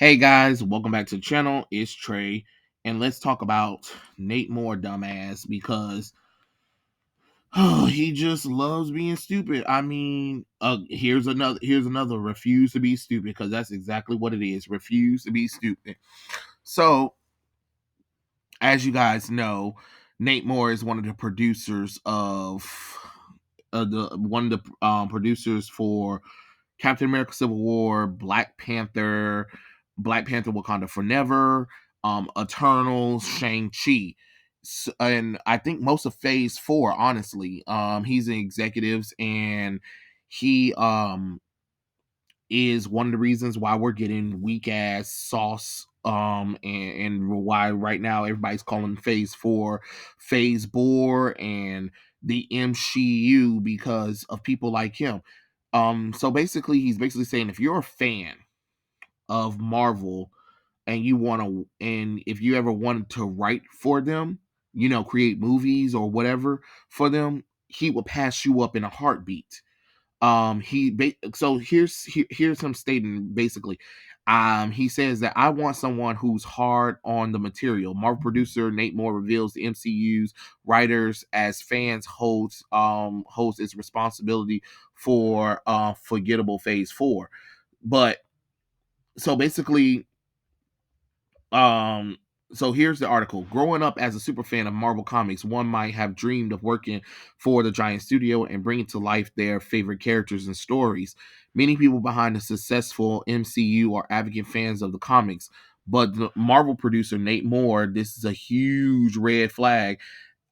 Hey guys, welcome back to the channel. It's Trey, and let's talk about Nate Moore, dumbass, because he just loves being stupid. I mean, here's another refuse to be stupid, because that's exactly what it is. Refuse to be stupid. So, as you guys know, Nate Moore is one of the producers of producers for Captain America: Civil War, Black Panther: Wakanda Forever, Eternals, Shang-Chi. And I think most of Phase 4, honestly. He's in executives, and he is one of the reasons why we're getting weak ass sauce. And why right now everybody's calling Phase 4 Phase Bore and the MCU because of people like him. So basically, he's basically saying if you're a fan of Marvel and if you ever wanted to write for them, create movies or whatever for them, he will pass you up in a heartbeat. So here's him stating basically. He says that I want someone who's hard on the material. Marvel producer Nate Moore reveals the MCU's writers as fans holds its responsibility for forgettable Phase 4. But so basically, um so here's the article. Growing up as a super fan of Marvel Comics, one might have dreamed of working for the giant studio and bringing to life their favorite characters and stories. Many people behind the successful MCU are advocate fans of the comics, but the Marvel producer Nate Moore, this is a huge red flag.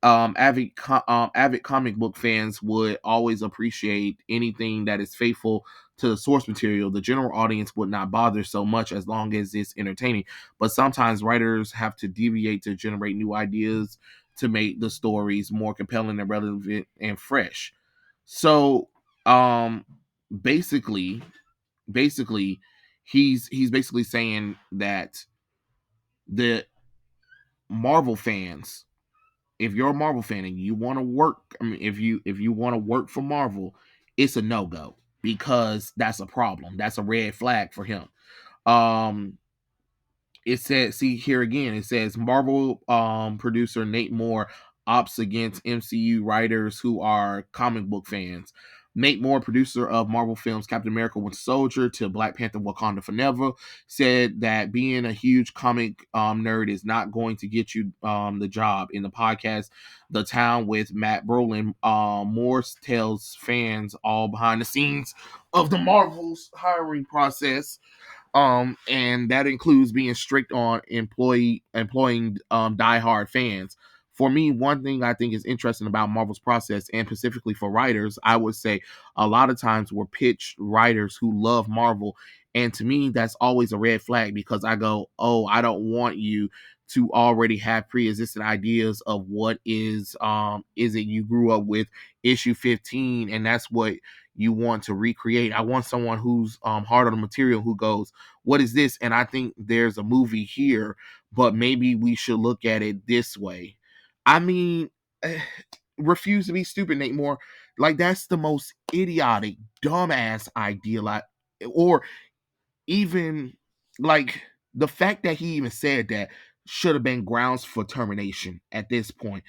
Avid comic book fans would always appreciate anything that is faithful to the source material. The general audience would not bother so much as long as it's entertaining. But sometimes writers have to deviate to generate new ideas to make the stories more compelling and relevant and fresh. So, basically, basically, he's basically saying that the Marvel fans, if you're a Marvel fan and you want to work, I mean, if you want to work for Marvel, it's a no go, because that's a problem. That's a red flag for him. Um, it says, see here again, it says Marvel producer Nate Moore opts against MCU writers who are comic book fans. Nate Moore, producer of Marvel films Captain America: Winter Soldier to Black Panther: Wakanda Forever, said that being a huge comic nerd is not going to get you the job. In the podcast The Town with Matt Brolin, Moore tells fans all behind the scenes of the Marvel's hiring process, and that includes being strict on employing diehard fans. For me, one thing I think is interesting about Marvel's process, and specifically for writers, I would say a lot of times we're pitched writers who love Marvel, and to me that's always a red flag, because I go, oh, I don't want you to already have pre-existing ideas of what is it you grew up with issue 15, and that's what you want to recreate. I want someone who's hard on the material, who goes, what is this? And I think there's a movie here, but maybe we should look at it this way. I mean, eh, refuse to be stupid, Nate Moore. Like, that's the most idiotic, dumbass idea. Like, or even like the fact that he even said that should have been grounds for termination at this point.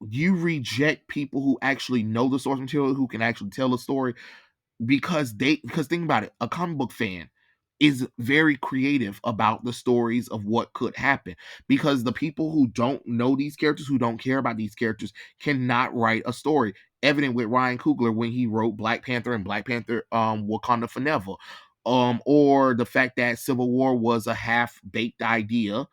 You reject people who actually know the source material, who can actually tell a story, because think about it, a comic book fan is very creative about the stories of what could happen, because the people who don't know these characters, who don't care about these characters, cannot write a story. Evident with Ryan Coogler when he wrote Black Panther and Black Panther Wakanda Forever, or the fact that Civil War was a half-baked idea.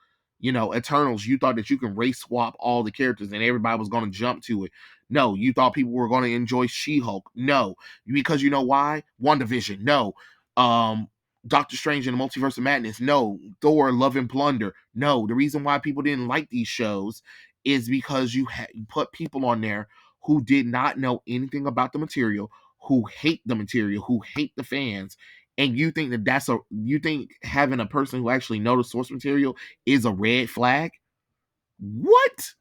Eternals, you thought that you can race swap all the characters and everybody was going to jump to it. No, you thought people were going to enjoy She-Hulk. No, because you know why? WandaVision. No. Um, Doctor Strange and the Multiverse of Madness. No. Thor: Love and Plunder. No. The reason why people didn't like these shows is because you put people on there who did not know anything about the material, who hate the material, who hate the fans, and you think you think having a person who actually knows the source material is a red flag? What?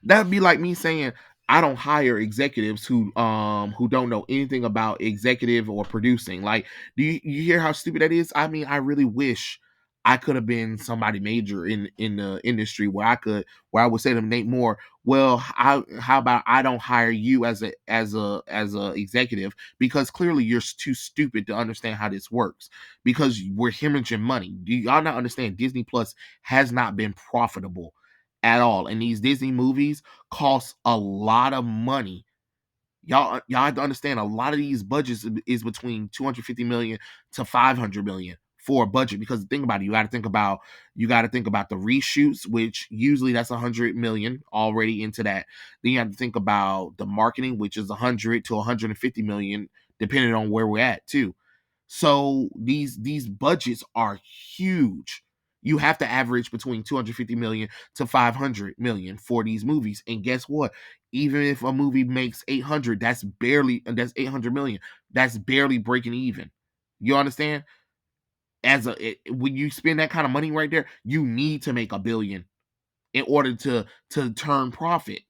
That'd be like me saying, I don't hire executives who don't know anything about executive or producing. Like, do you hear how stupid that is? I mean, I really wish I could have been somebody major in the industry where I would say to them, Nate Moore, well, how about I don't hire you as a executive because clearly you're too stupid to understand how this works because we're hemorrhaging money. Do y'all not understand? Disney Plus has not been profitable at all, and these Disney movies costs a lot of money. Y'all have to understand a lot of these budgets is between 250 million to 500 million for a budget because think about it, you got to think about the reshoots, which usually that's 100 million already into that. Then you have to think about the marketing, which is 100 to 150 million depending on where we're at too. So these budgets are huge. You have to average between 250 million to 500 million for these movies. And guess what? Even if a movie makes 800, that's 800 million. That's barely breaking even. You understand? When you spend that kind of money right there, you need to make a billion in order to turn profit.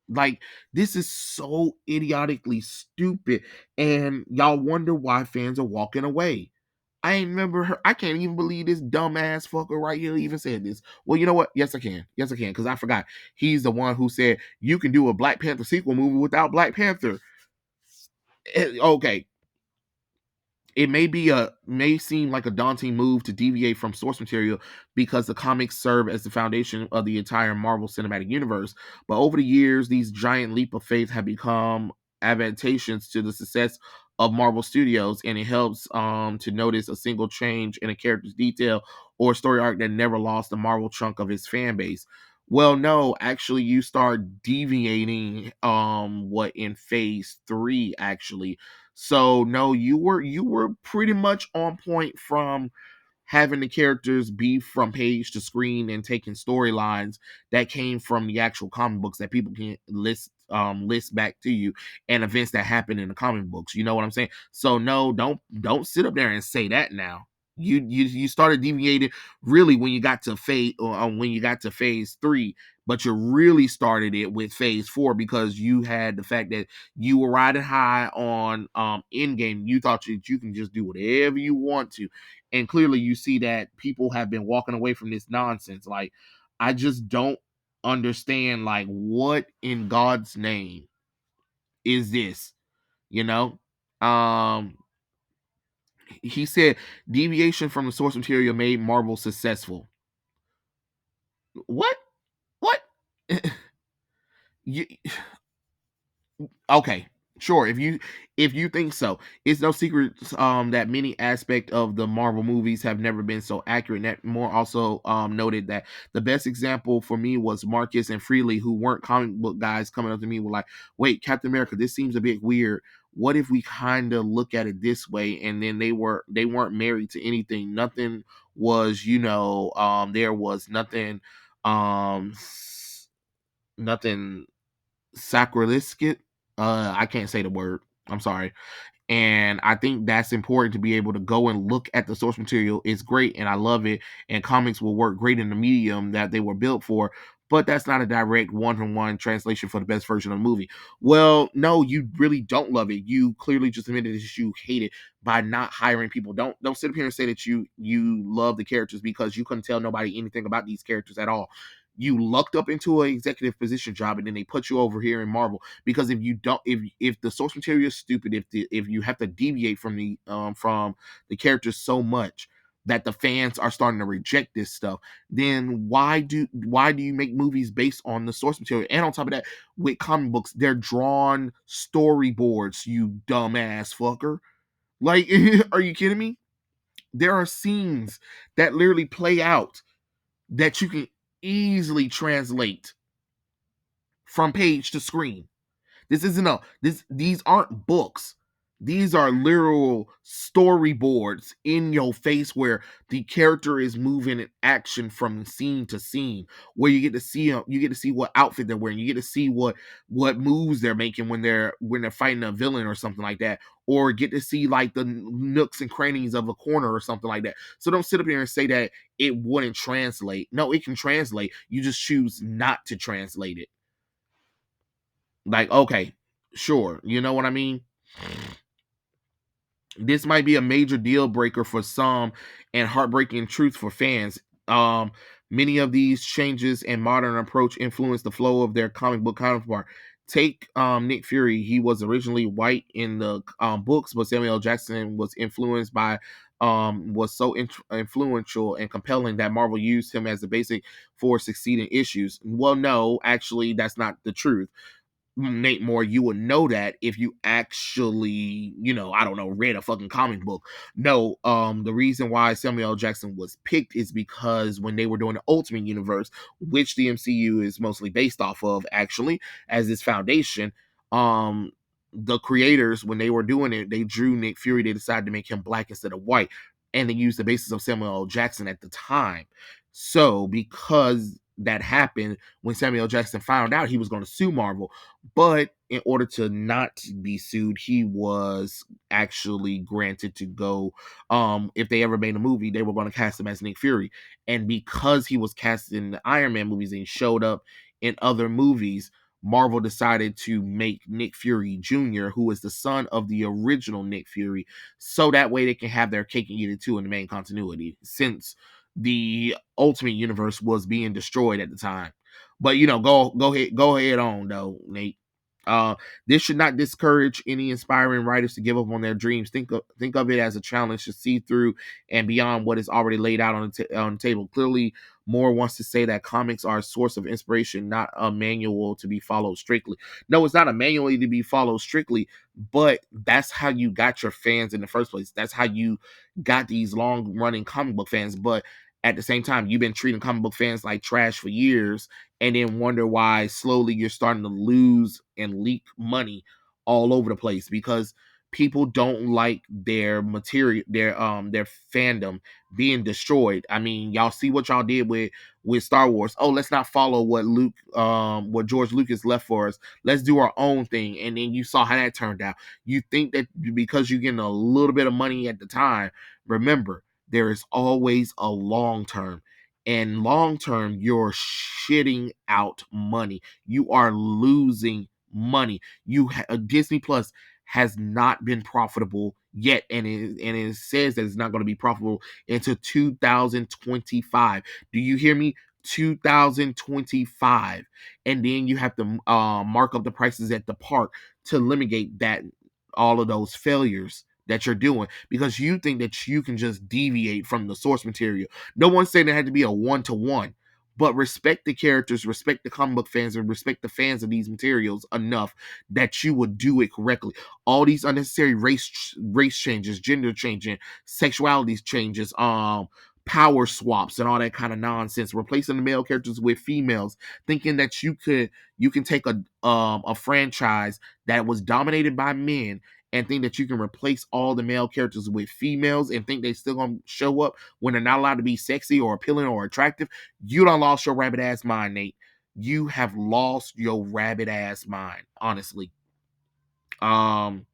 Like, this is so idiotically stupid, and y'all wonder why fans are walking away. I ain't remember her. I can't even believe this dumbass fucker right here even said this. Well, you know what? Yes, I can. Yes, I can, because I forgot. He's the one who said you can do a Black Panther sequel movie without Black Panther. Okay, it may seem like a daunting move to deviate from source material because the comics serve as the foundation of the entire Marvel Cinematic Universe. But over the years, these giant leap of faith have become adaptations to the success of Marvel Studios, and it helps to notice a single change in a character's detail or story arc that never lost the Marvel chunk of its fan base. Well, no, actually, you start deviating. What in Phase 3 actually, so no, you were pretty much on point from having the characters be from page to screen and taking storylines that came from the actual comic books that people can list back to you and events that happen in the comic books. You know what I'm saying? So no, don't sit up there and say that now. You started deviating really when you got to phase 3, but you really started it with phase 4 because you had the fact that you were riding high on Endgame. You thought you can just do whatever you want to, and clearly you see that people have been walking away from this nonsense. Like, I just don't understand, like, what in God's name is this, you know? um he said deviation from the source material made Marvel successful. What you okay, sure, if you think so. It's no secret that many aspects of the Marvel movies have never been so accurate. That Moore also noted that the best example for me was Marcus and Freely, who weren't comic book guys, coming up to me with like, wait, Captain America, this seems a bit weird. What if we kind of look at it this way? And then they weren't married to anything. Nothing was, there was nothing um nothing sacrilegious. I can't say the word. I'm sorry. And I think that's important to be able to go and look at the source material. It's great and I love it. And comics will work great in the medium that they were built for. But that's not a direct one-to-one translation for the best version of the movie. Well, no, you really don't love it. You clearly just admitted that you hate it by not hiring people. Don't sit up here and say that you love the characters because you couldn't tell nobody anything about these characters at all. You lucked up into an executive position job and then they put you over here in Marvel because if you don't if the source material is stupid, if you have to deviate from the characters so much that the fans are starting to reject this stuff, then why do you make movies based on the source material? And on top of that, with comic books, they're drawn storyboards, you dumbass fucker. Like, are you kidding me? There are scenes that literally play out that you can easily translate from page to screen. This isn't a this these aren't books. These are literal storyboards in your face where the character is moving in action from scene to scene, where you get to see what outfit they're wearing, you get to see what moves they're making when they're fighting a villain or something like that, or get to see like the nooks and crannies of a corner or something like that. So don't sit up here and say that it wouldn't translate. No, it can translate. You just choose not to translate it. Like, okay, sure, you know what I mean? This might be a major deal breaker for some and heartbreaking truth for fans. Um, Many of these changes and modern approach influence the flow of their comic book counterpart. Take Nick Fury. He was originally white in the books, but Samuel L. Jackson was influenced by was so influential and compelling that Marvel used him as the basic for succeeding issues. Well, no, actually, that's not the truth. Nate Moore, you would know that if you actually, I don't know, read a fucking comic book. No, the reason why Samuel L. Jackson was picked is because when they were doing the Ultimate Universe, which the MCU is mostly based off of, actually, as its foundation, the creators, when they were doing it, they drew Nick Fury. They decided to make him black instead of white, and they used the basis of Samuel L. Jackson at the time. So, because that happened, when Samuel L. Jackson found out he was going to sue Marvel, but in order to not be sued, he was actually granted to go. If they ever made a movie, they were going to cast him as Nick Fury. And because he was cast in the Iron Man movies and he showed up in other movies, Marvel decided to make Nick Fury Jr., who is the son of the original Nick Fury, so that way they can have their cake and eat it too in the main continuity, since the Ultimate Universe was being destroyed at the time. But go ahead on though, Nate. This should not discourage any inspiring writers to give up on their dreams. Think of it as a challenge to see through and beyond what is already laid out on the table. Clearly, Moore wants to say that comics are a source of inspiration, not a manual to be followed strictly. No, it's not a manual to be followed strictly, but that's how you got your fans in the first place. That's how you got these long running comic book fans. But at the same time, you've been treating comic book fans like trash for years, and then wonder why slowly you're starting to lose and leak money all over the place because people don't like their material, their fandom being destroyed. I mean, y'all see what y'all did with Star Wars. Oh, let's not follow what George Lucas left for us. Let's do our own thing. And then you saw how that turned out. You think that because you're getting a little bit of money at the time, remember, there is always a long term. And long term, you're shitting out money. You are losing money. Disney Plus has not been profitable yet, and it says that it's not going to be profitable until 2025. Do you hear me? 2025, and then you have to mark up the prices at the park to eliminate that all of those failures that you're doing because you think that you can just deviate from the source material. No one's saying it had to be a one-to-one, but respect the characters, respect the comic book fans, and respect the fans of these materials enough that you would do it correctly. All these unnecessary race changes, gender changing, sexuality changes, power swaps and all that kind of nonsense, replacing the male characters with females, thinking that you can take a franchise that was dominated by men and think that you can replace all the male characters with females and think they still gonna show up when they're not allowed to be sexy or appealing or attractive. You done lost your rabbit ass mind, Nate. You have lost your rabbit ass mind, honestly. um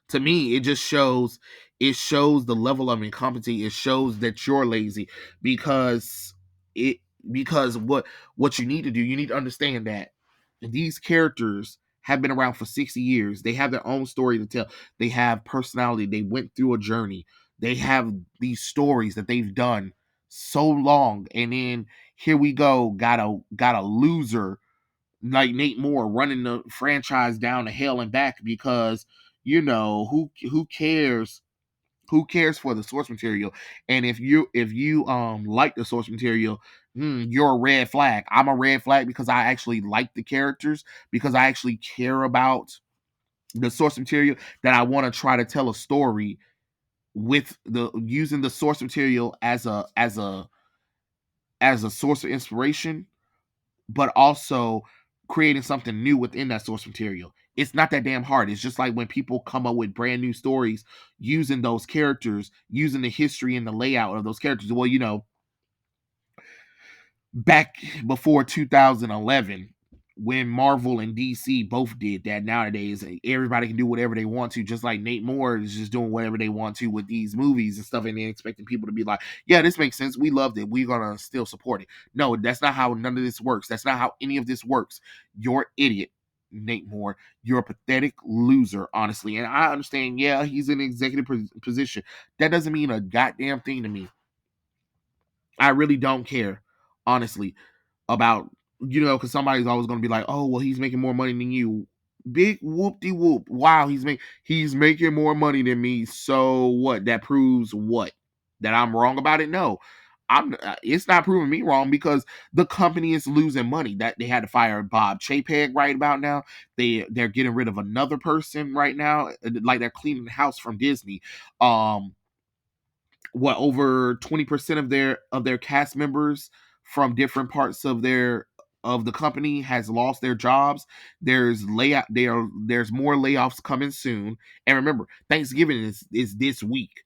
to me, it shows the level of incompetency. It shows that you're lazy because it because what you need to do, you need to understand that these characters have been around for 60 years. They have their own story to tell. They have personality. They went through a journey. They have these stories that they've done so long, and then here we go, got a loser like Nate Moore running the franchise down to hell and back because who cares, for the source material. And if you like the source material, you're a red flag. I'm a red flag because I actually like the characters, because I actually care about the source material, that I want to try to tell a story with the using the source material as a source of inspiration, but also creating something new within that source material. It's not that damn hard. It's just like when people come up with brand new stories using those characters, using the history and the layout of those characters. Well, back before 2011, when Marvel and DC both did that. Nowadays everybody can do whatever they want to, just like Nate Moore is just doing whatever they want to with these movies and stuff, and then expecting people to be like, yeah, this makes sense, we loved it, we're gonna still support it. No, that's not how none of this works. That's not how any of this works. You're an idiot, Nate Moore. You're a pathetic loser, honestly. And I understand, yeah, he's in an executive position. That doesn't mean a goddamn thing to me. I really don't care, honestly, about, because somebody's always going to be like, oh, well, he's making more money than you. Big whoop de whoop. Wow, he's making more money than me. So what? That proves what? That I'm wrong about it? No. It's not proving me wrong, because the company is losing money. That they had to fire Bob Chapek right about now. They're getting rid of another person right now. Like, they're cleaning the house from Disney. What, over 20% of their cast members from different parts of the company has lost their jobs. There's more layoffs coming soon. And remember, Thanksgiving is this week.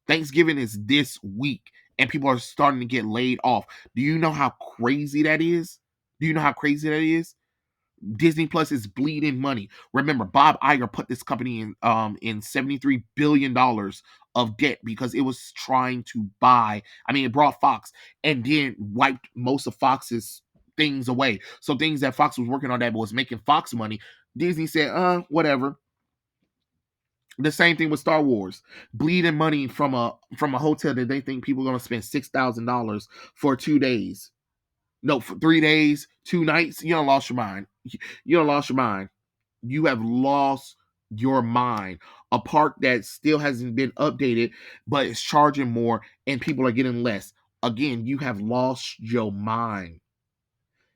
Thanksgiving is this week, and people are starting to get laid off. Do you know how crazy that is? Do you know how crazy that is? Disney Plus is bleeding money. Remember, Bob Iger put this company in $73 billion of debt because it was trying to buy. I mean, it brought Fox and then wiped most of Fox's things away. So things that Fox was working on that was making Fox money, Disney said, whatever. The same thing with Star Wars, bleeding money from a hotel that they think people are gonna spend $6,000 for 2 days. No, for 3 days, 2 nights. You don't lost your mind. You don't lost your mind. You have lost your mind. A park that still hasn't been updated, but it's charging more and people are getting less. Again, you have lost your mind.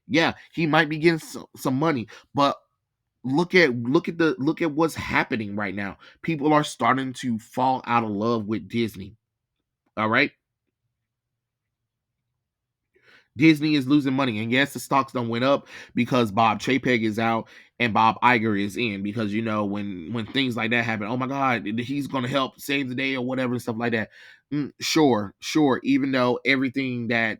Yeah, he might be getting some money, but look at what's happening right now. People are starting to fall out of love with Disney. All right, Disney is losing money, and yes, the stocks don't went up because Bob Chapek is out and Bob Iger is in. Because when things like that happen, oh my God, he's going to help save the day or whatever and stuff like that. Sure, sure. Even though everything that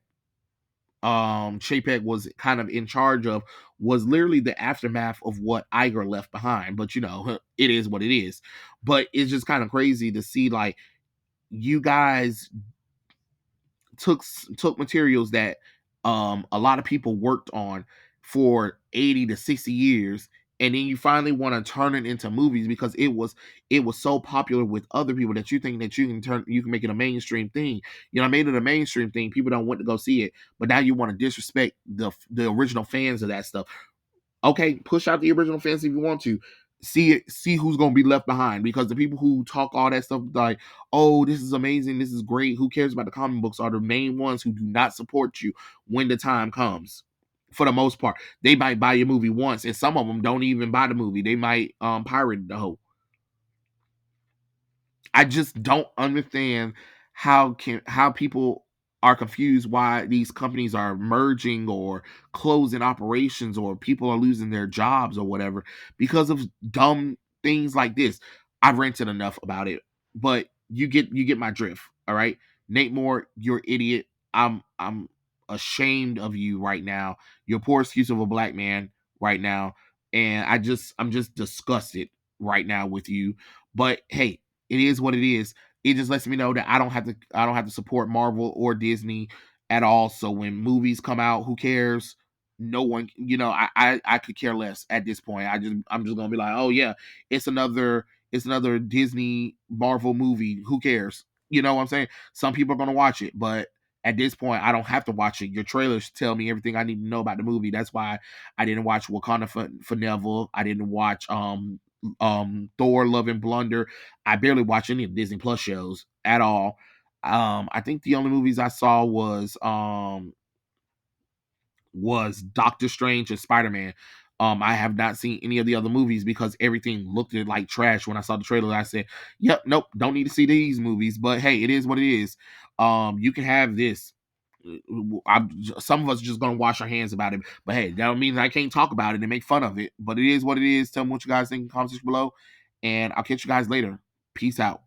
Chapek was kind of in charge of was literally the aftermath of what Iger left behind. But it is what it is. But it's just kind of crazy to see, like, you guys took materials that a lot of people worked on for 80 to 60 years, and then you finally want to turn it into movies because it was so popular with other people that you think that you can make it a mainstream thing. I made it a mainstream thing, people don't want to go see it, but now you want to disrespect the original fans of that stuff. Okay, push out the original fans if you want to. See who's gonna be left behind, because the people who talk all that stuff like, oh, this is amazing, this is great, who cares about the comic books, are the main ones who do not support you when the time comes. For the most part, they might buy your movie once, and some of them don't even buy the movie. They might pirate the whole. I just don't understand how people are confused why these companies are merging or closing operations, or people are losing their jobs or whatever because of dumb things like this. I've ranted enough about it, but you get my drift. All right, Nate Moore, you're an idiot. I'm ashamed of you right now. You're a poor excuse of a black man right now, and I'm just disgusted right now with you. But hey, it is what it is. It just lets me know that I don't have to support Marvel or Disney at all. So when movies come out, who cares? No one, I could care less at this point. I'm just gonna be like, oh yeah, it's another Disney Marvel movie. Who cares? You know what I'm saying? Some people are gonna watch it, but at this point, I don't have to watch it. Your trailers tell me everything I need to know about the movie. That's why I didn't watch Wakanda for Neville. I didn't watch Thor: Love and Blunder. I barely watch any of the Disney Plus shows at all. I think the only movies I saw was Doctor Strange and Spider-Man. I have not seen any of the other movies because everything looked like trash when I saw the trailer. I said, "Yep, nope, don't need to see these movies." But hey, it is what it is. You can have this. Some of us are just gonna wash our hands about it. But hey, that don't mean I can't talk about it and make fun of it. But it is what it is. Tell me what you guys think in the comment section below, and I'll catch you guys later. Peace out.